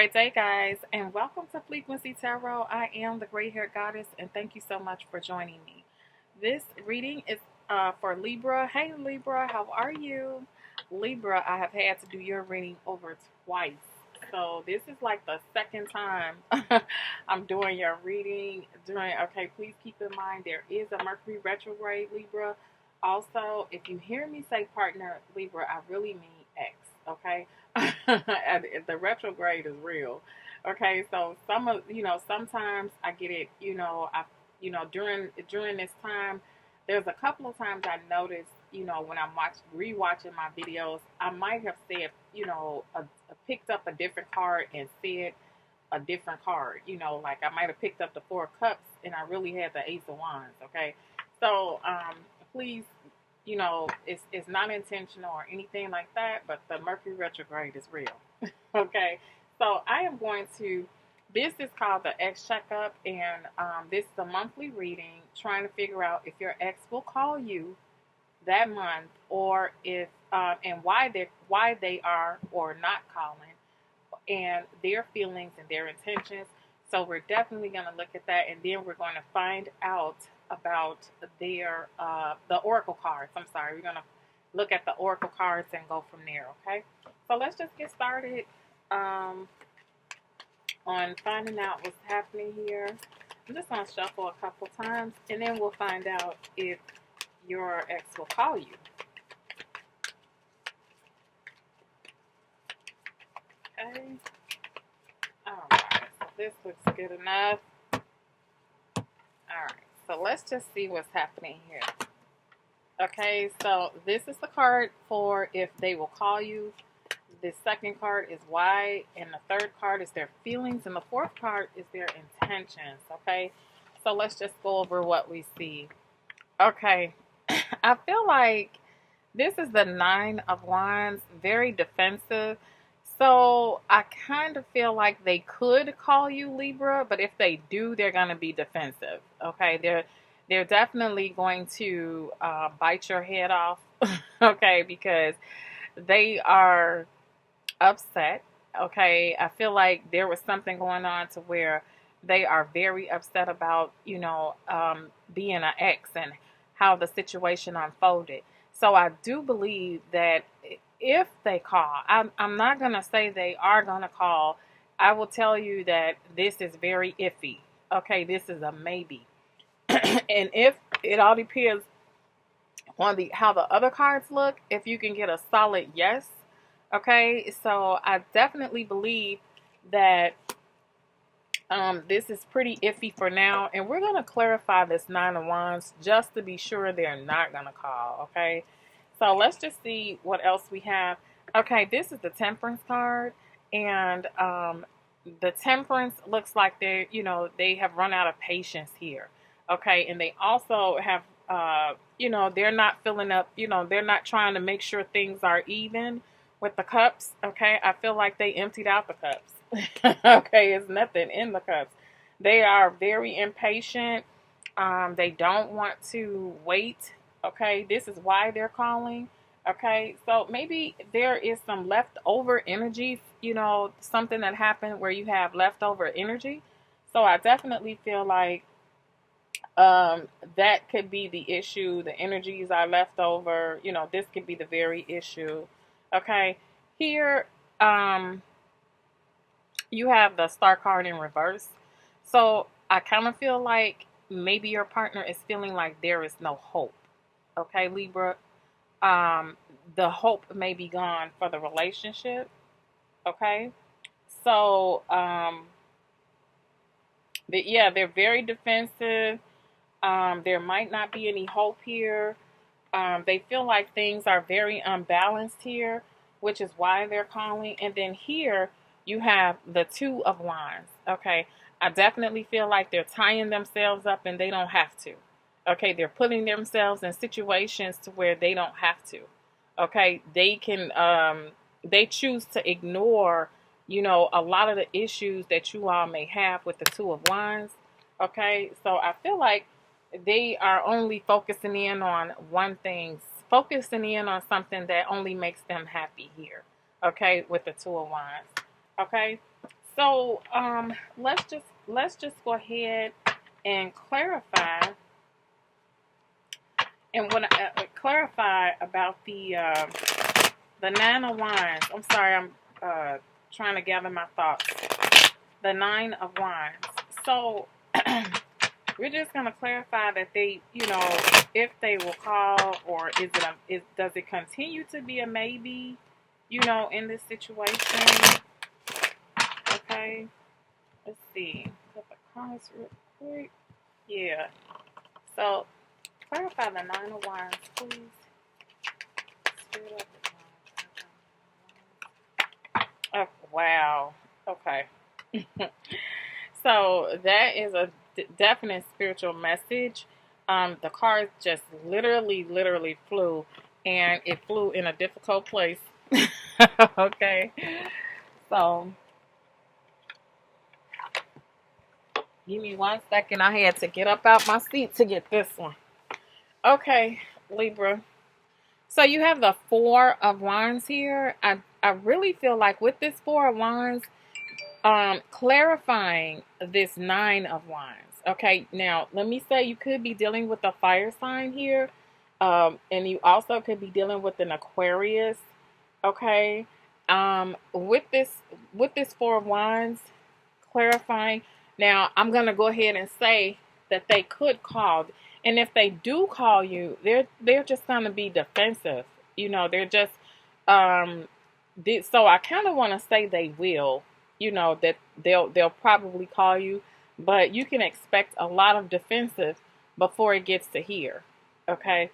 great day, guys, and welcome to Fleekqueenseetarot. I am the gray-haired goddess, and thank you so much for joining me. This reading is for Libra. Hey, Libra, how are you? Libra, I have had to do your reading over twice. So this is like the second time I'm doing your reading. Okay, please keep in mind there is a Mercury retrograde, Libra. Also, if you hear me say partner, Libra, I really mean ex, okay? The retrograde is real. Okay, so sometimes I get it, during this time, there's a couple of times I noticed, when I'm rewatching my videos, I might have said, picked up a different card and said a different card. Like I might have picked up the Four of Cups and I really had the Ace of Wands. Okay, so please, it's not intentional or anything like that, but the Mercury retrograde is real. Okay, so I am going to. This is called the Ex Checkup, and this is a monthly reading, trying to figure out if your ex will call you that month, or if and why they are or not calling, and their feelings and their intentions. So we're definitely going to look at that, and then we're going to find out about their the oracle cards. I'm sorry, we're going to look at the oracle cards and go from there. Okay, so let's just get started on finding out what's happening here. I'm just going to shuffle a couple times, and then we'll find out if your ex will call you. Okay. Alright, so this looks good enough. Alright, so let's just see what's happening here. Okay, so this is the card for if they will call you. The second card is why, and the third card is their feelings, and the fourth card is their intentions. Okay, so let's just go over what we see. Okay, I feel like this is the Nine of Wands, very defensive. So I kind of feel like they could call you, Libra, but if they do, they're going to be defensive. Okay, they're definitely going to bite your head off. Okay, because they are upset. Okay, I feel like there was something going on to where they are very upset about, being an ex and how the situation unfolded. So I do believe that if they call, I'm not going to say they are going to call. I will tell you that this is very iffy. Okay, this is a maybe. And if it all depends on how the other cards look, if you can get a solid yes. Okay, so I definitely believe that this is pretty iffy for now, and we're going to clarify this Nine of Wands just to be sure they're not going to call. Okay, so let's just see what else we have. Okay, this is the Temperance card, and the Temperance looks like they have run out of patience here. Okay, and they also have they're not filling up, they're not trying to make sure things are even with the cups. Okay, I feel like they emptied out the cups. Okay, it's nothing in the cups. They are very impatient. They don't want to wait. Okay, this is why they're calling. Okay, so maybe there is some leftover energy, something that happened where you have leftover energy. So I definitely feel like that could be the issue. The energies are left over. This could be the very issue. Okay, here you have the Star card in reverse. So I kind of feel like maybe your partner is feeling like there is no hope. Okay, Libra. The hope may be gone for the relationship. Okay, so they're very defensive. There might not be any hope here. They feel like things are very unbalanced here, which is why they're calling. And then here you have the Two of Wands. Okay, I definitely feel like they're tying themselves up and they don't have to. Okay, they're putting themselves in situations to where they don't have to. Okay, they can they choose to ignore, a lot of the issues that you all may have with the Two of Wands. Okay, so I feel like they are only focusing in on one thing, focusing in on something that only makes them happy here. Okay, with the Two of Wands. Okay, So let's just go ahead and clarify, and when I clarify about the Nine of Wands. I'm sorry, I'm trying to gather my thoughts. The Nine of Wands. So we're just gonna clarify that they, you know, if they will call, or does it continue to be a maybe, you know, in this situation? Okay, let's see. Put the cards real quick. Yeah. So clarify the Nine of Wands, please. Oh, wow. Okay. So that is a definite spiritual message. The card just literally flew, and it flew in a difficult place. Okay. So give me 1 second. I had to get up out my seat to get this one. Okay, Libra. So you have the Four of Wands here. I really feel like with this Four of Wands, clarifying this Nine of Wands. Okay, now let me say you could be dealing with a fire sign here, and you also could be dealing with an Aquarius. Okay, with this Four of Wands, clarifying. Now I'm gonna go ahead and say that they could call, and if they do call you, they're just gonna be defensive. You know, they're just so I kind of want to say they will. You know, that they'll probably call you, but you can expect a lot of defensive before it gets to here. Okay,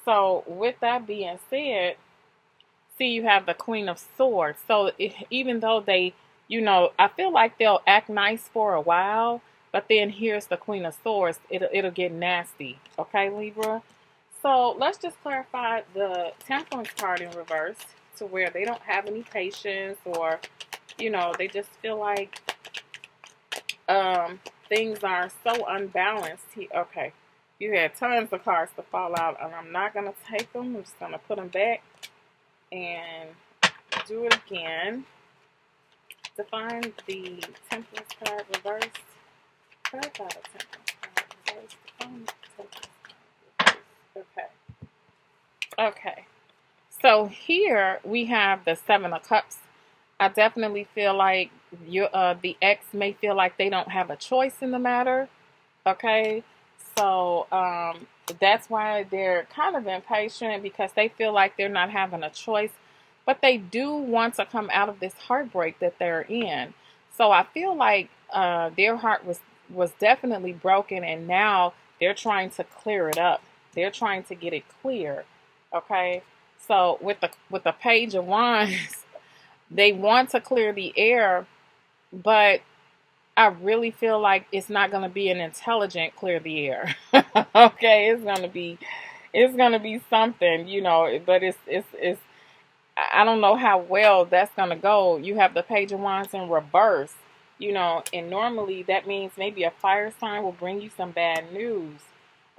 so with that being said, see, you have the Queen of Swords. So even though they, you know, I feel like they'll act nice for a while, but then here's the Queen of Swords. It'll get nasty. Okay, Libra. So let's just clarify the Temperance card in reverse, to where they don't have any patience, or, you know, they just feel like things are so unbalanced. Okay, you had tons of cards to fall out, and I'm not going to take them. I'm just going to put them back and do it again. To find the Temperance card reversed. Clarify the Temperance card reversed. Define the Temperance card reversed. Okay. Okay. So here we have the Seven of Cups. I definitely feel like the ex may feel like they don't have a choice in the matter. Okay. So that's why they're kind of impatient, because they feel like they're not having a choice. But they do want to come out of this heartbreak that they're in. So I feel like their heart was definitely broken, and now they're trying to clear it up. They're trying to get it clear. Okay. So with the Page of Wands, they want to clear the air, but I really feel like it's not going to be an intelligent clear the air. Okay, it's going to be something, you know, but it's I don't know how well that's going to go. You have the Page of Wands in reverse, you know, and normally that means maybe a fire sign will bring you some bad news.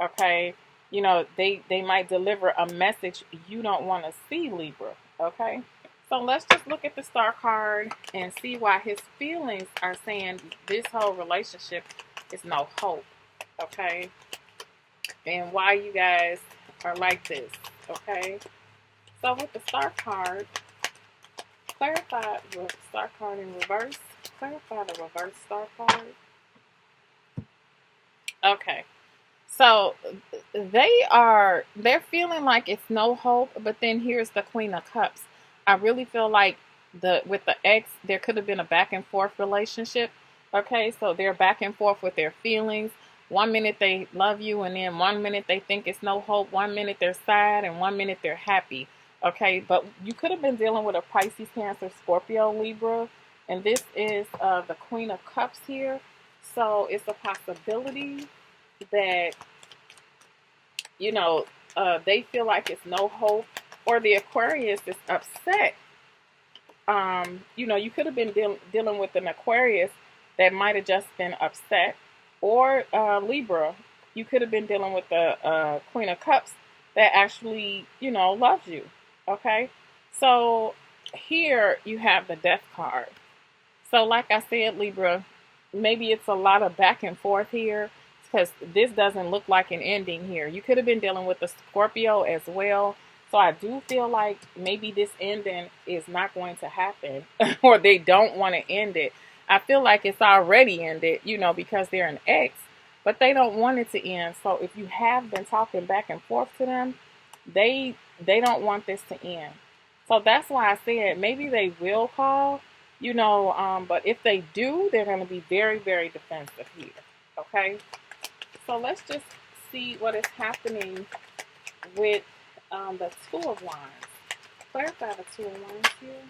Okay. You know, they might deliver a message you don't want to see, Libra. Okay. So let's just look at the Star card and see why his feelings are saying this whole relationship is no hope. Okay. And why you guys are like this. Okay. So with the Star card, clarify the Star card in reverse. Clarify the reverse Star card. Okay. So they're feeling like it's no hope, but then here's the Queen of Cups. I really feel like with the ex, there could have been a back and forth relationship. Okay, so they're back and forth with their feelings. 1 minute they love you, and then 1 minute they think it's no hope. 1 minute they're sad, and 1 minute they're happy. Okay, but you could have been dealing with a Pisces, Cancer, Scorpio, Libra, and this is the Queen of Cups here. So it's a possibility that, you know, they feel like it's no hope, or the Aquarius is upset. You know, you could have been dealing with an Aquarius that might have just been upset, or Libra, you could have been dealing with the Queen of Cups that actually, you know, loves you. Okay, so here you have the Death card. So like I said, Libra, maybe it's a lot of back and forth here because this doesn't look like an ending here. You could have been dealing with a Scorpio as well. So I do feel like maybe this ending is not going to happen or they don't want to end it. I feel like it's already ended, you know, because they're an ex, but they don't want it to end. So if you have been talking back and forth to them, they don't want this to end. So that's why I said maybe they will call, you know, but if they do, they're going to be very, very defensive here. Okay. So let's just see what is happening with the Two of Wands. Clarify the Two of Wands here.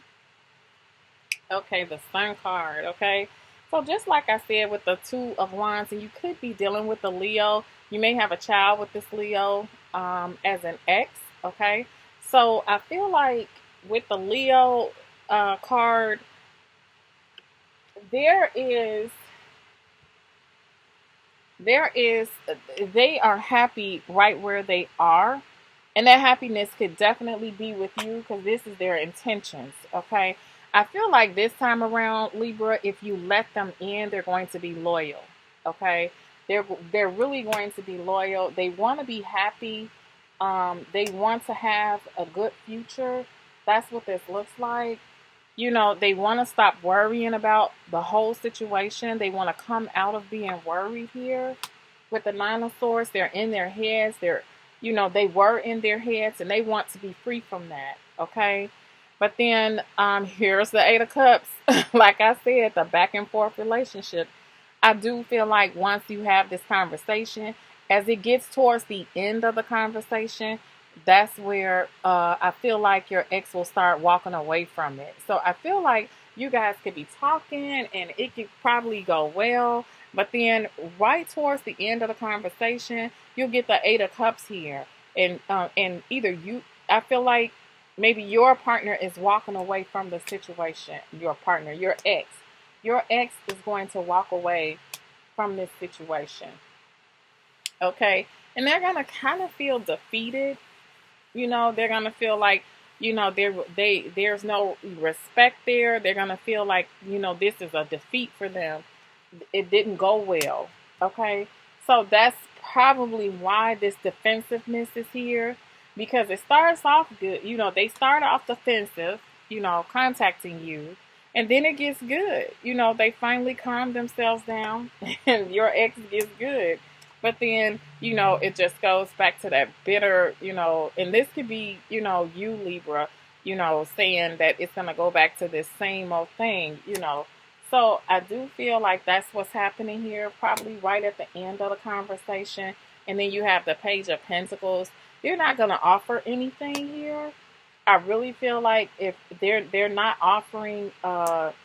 Okay, the Sun card. Okay. So just like I said with the Two of Wands, and you could be dealing with a Leo. You may have a child with this Leo as an ex. Okay. So I feel like with the Leo card, they are happy right where they are, and that happiness could definitely be with you because this is their intentions. Okay, I feel like this time around, Libra, if you let them in, they're going to be loyal. Okay, they're really going to be loyal. They want to be happy. They want to have a good future. That's what this looks like. You know, they want to stop worrying about the whole situation. They want to come out of being worried here. With the Nine of Swords, they're in their heads. They were in their heads and they want to be free from that. Okay. But then here's the Eight of Cups. Like I said, the back and forth relationship. I do feel like once you have this conversation, as it gets towards the end of the conversation, that's where I feel like your ex will start walking away from it. So I feel like you guys could be talking and it could probably go well. But then right towards the end of the conversation, you'll get the Eight of Cups here. And either I feel like maybe your partner is walking away from the situation. Your partner, your ex. Your ex is going to walk away from this situation. Okay? And they're going to kind of feel defeated. You know, they're going to feel like, you know, there's no respect there. They're going to feel like, you know, this is a defeat for them. It didn't go well. Okay. So that's probably why this defensiveness is here, because it starts off good. You know, they start off defensive, you know, contacting you, and then it gets good. You know, they finally calm themselves down and your ex gets good. But then, you know, it just goes back to that bitter, you know, and this could be, you know, you Libra, you know, saying that it's going to go back to this same old thing, you know. So I do feel like that's what's happening here, probably right at the end of the conversation. And then you have the Page of Pentacles. They're not going to offer anything here. I really feel like if they're not offering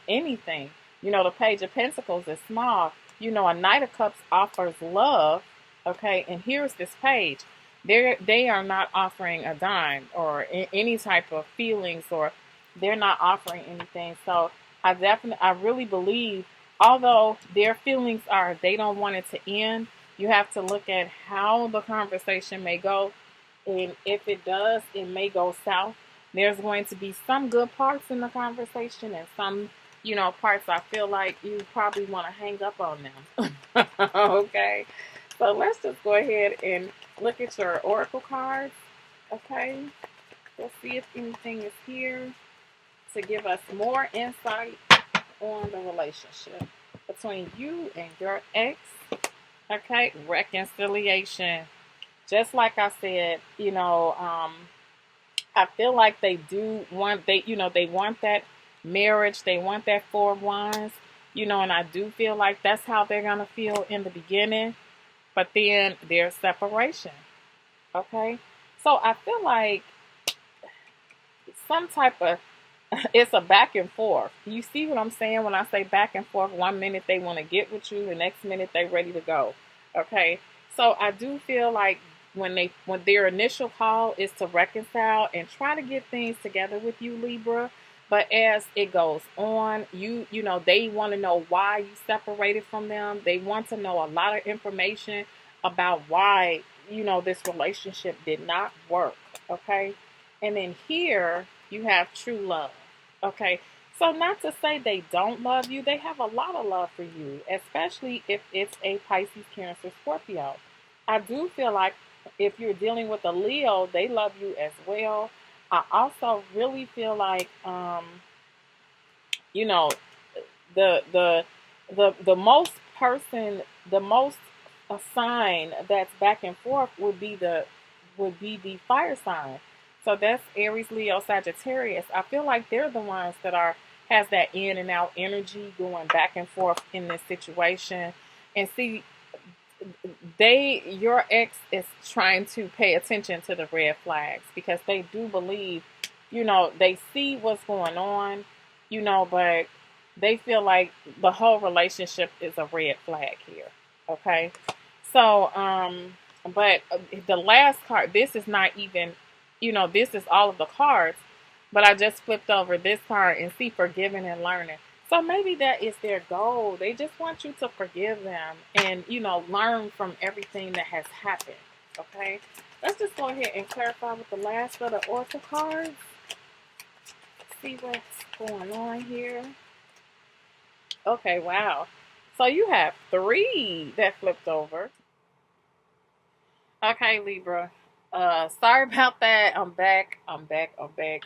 anything, you know, the Page of Pentacles is small. You know, a Knight of Cups offers love, okay? And here's this page. They are not offering a dime or any type of feelings, or they're not offering anything. So I really believe, although their feelings are they don't want it to end, you have to look at how the conversation may go. And if it does, it may go south. There's going to be some good parts in the conversation and some, you know, parts I feel like you probably want to hang up on them. Okay. So let's just go ahead and look at your oracle cards. Okay. Let's see if anything is here to give us more insight on the relationship between you and your ex. Okay. Reconciliation. Just like I said, you know, I feel like they want that marriage. They want that Four of Wands, you know, and I do feel like that's how they're going to feel in the beginning. But then there's separation. Okay. So I feel like some type of, it's a back and forth. You see what I'm saying when I say back and forth? 1 minute they want to get with you, the next minute they're ready to go. Okay. So I do feel like when their initial call is to reconcile and try to get things together with you, Libra. But as it goes on, you know, they want to know why you separated from them. They want to know a lot of information about why, you know, this relationship did not work. Okay. And then here you have true love. Okay. So not to say they don't love you, they have a lot of love for you, especially if it's a Pisces, Cancer, Scorpio. I do feel like if you're dealing with a Leo, they love you as well. I also really feel like you know, the the the most person, the most a sign that's back and forth would be the fire sign. So that's Aries, Leo, Sagittarius. I feel like they're the ones that are has that in and out energy going back and forth in this situation. And see, your ex is trying to pay attention to the red flags because they do believe, they see what's going on, but they feel like the whole relationship is a red flag here. Okay. So, but the last card, this is not even, this is all of the cards, but I just flipped over this card and see forgiving and learning. So maybe that is their goal. They just want you to forgive them and, learn from everything that has happened. Okay. Let's just go ahead and clarify with the last of the oracle cards. See what's going on here. Okay, wow. So you have 3 that flipped over. Okay, Libra. Sorry about that. I'm back.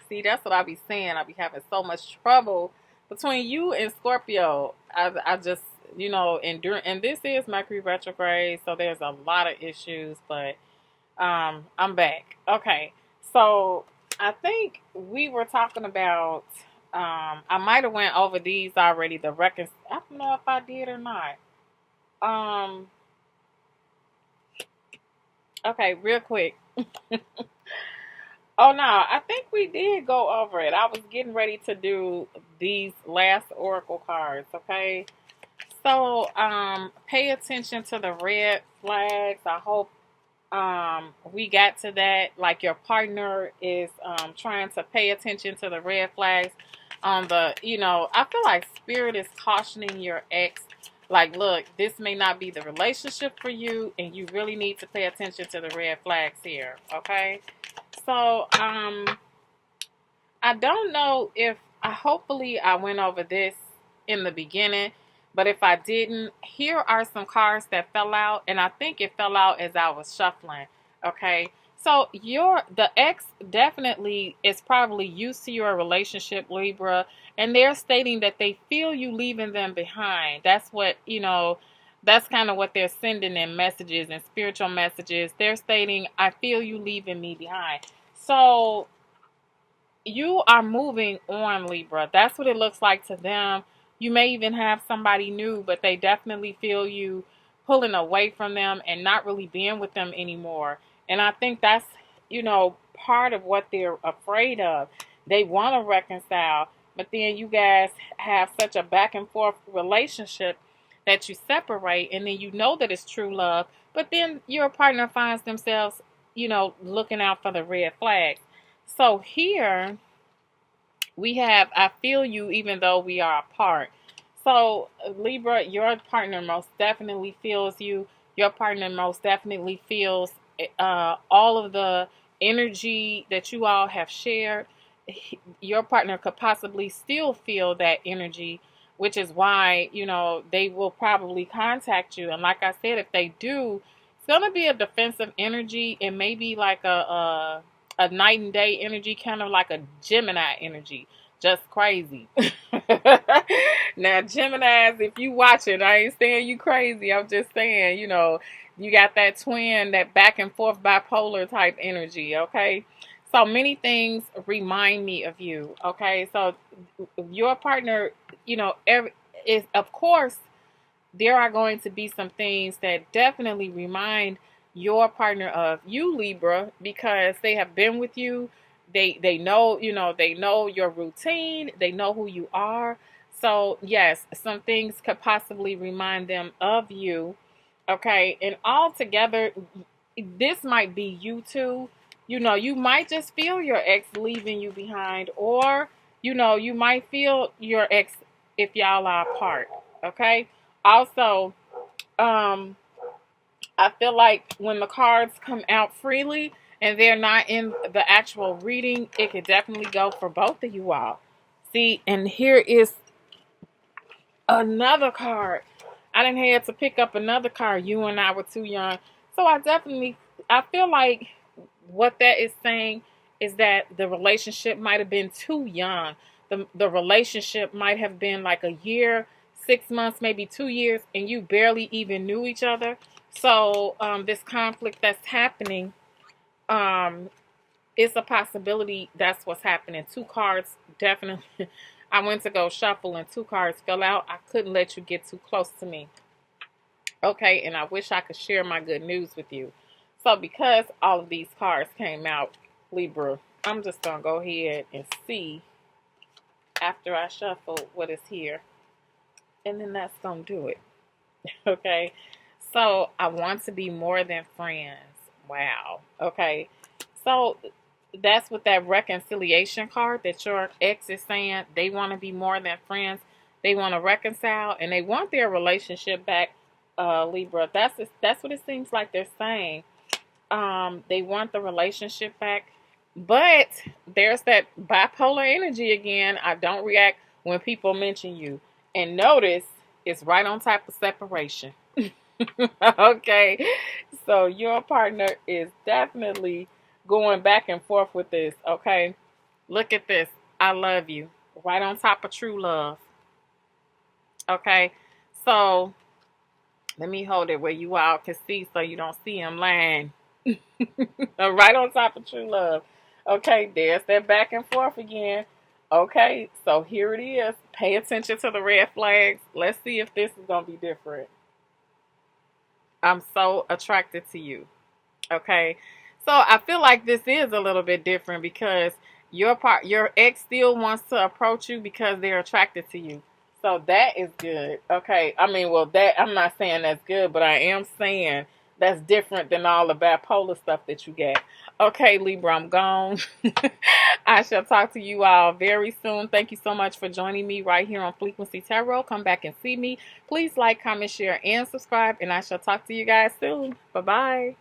See, that's what I be saying. I be having so much trouble between you and Scorpio. I just, and this is Mercury retrograde, so there's a lot of issues, but I'm back. Okay. So I think we were talking about I might have went over these already. I don't know if I did or not. Okay, real quick. Oh no, I think we did go over it. I was getting ready to do these last oracle cards, okay? So, pay attention to the red flags. I hope we got to that. Like your partner is trying to pay attention to the red flags on the, I feel like spirit is cautioning your ex. Like, look, this may not be the relationship for you, and you really need to pay attention to the red flags here, okay? So, I don't know if, hopefully I went over this in the beginning, but if I didn't, here are some cards that fell out, and I think it fell out as I was shuffling, okay? So, the ex definitely is probably used to your relationship, Libra, and they're stating that they feel you leaving them behind. That's what, that's kind of what they're sending in messages and spiritual messages. They're stating, I feel you leaving me behind. So you are moving on, Libra. That's what it looks like to them. You may even have somebody new, but they definitely feel you pulling away from them and not really being with them anymore. And I think that's, part of what they're afraid of. They want to reconcile, but then you guys have such a back and forth relationship that you separate, and then you know that it's true love, but then your partner finds themselves, looking out for the red flags. So here we have, I feel you even though we are apart. So Libra, your partner most definitely feels you. Your partner most definitely feels all of the energy that you all have shared. Your partner could possibly still feel that energy, which is why, they will probably contact you. And like I said, if they do, it's going to be a defensive energy and maybe like a night and day energy, kind of like a Gemini energy. Just crazy. Now, Geminis, if you watch it, I ain't saying you crazy. I'm just saying, you got that twin, that back and forth bipolar type energy, okay? So many things remind me of you, okay? So your partner, is, of course, there are going to be some things that definitely remind your partner of you, Libra, because they have been with you. They know, they know your routine. They know who you are. So yes, some things could possibly remind them of you. Okay. And altogether, this might be you too. You might just feel your ex leaving you behind, or, you might feel your ex if y'all are apart. Okay. Also, I feel like when the cards come out freely and they're not in the actual reading, it could definitely go for both of you all. See, and here is another card. I didn't have to pick up another card. You and I were too young. So I feel like what that is saying is that the relationship might have been too young. The relationship might have been like a year, 6 months, maybe 2 years, and you barely even knew each other. So this conflict that's happening, it's a possibility that's what's happening. 2 cards, definitely. I went to go shuffle and 2 cards fell out. I couldn't let you get too close to me. Okay, and I wish I could share my good news with you. So because all of these cards came out, Libra, I'm just going to go ahead and see after I shuffle what is here. And then that's going to do it. Okay, so I want to be more than friends. Wow. Okay, so that's what that reconciliation card that your ex is saying. They want to be more than friends. They want to reconcile and they want their relationship back, Libra. That's what it seems like they're saying. They want the relationship back. But there's that bipolar energy again. I don't react when people mention you. And notice it's right on top of separation. Okay, so your partner is definitely going back and forth with this. Okay, look at this. I love you. Right on top of true love. Okay, so let me hold it where you all can see so you don't see him lying. Right on top of true love. Okay, there's that back and forth again. Okay, so here it is. Pay attention to the red flags. Let's see if this is going to be different. I'm so attracted to you. Okay, so I feel like this is a little bit different because your ex still wants to approach you because they're attracted to you. So that is good. Okay, I mean, well, that I'm not saying that's good, but I am saying that's different than all the bipolar stuff that you get. Okay, Libra, I'm gone. I shall talk to you all very soon. Thank you so much for joining me right here on Fleekqueensee Tarot. Come back and see me. Please like, comment, share, and subscribe. And I shall talk to you guys soon. Bye-bye.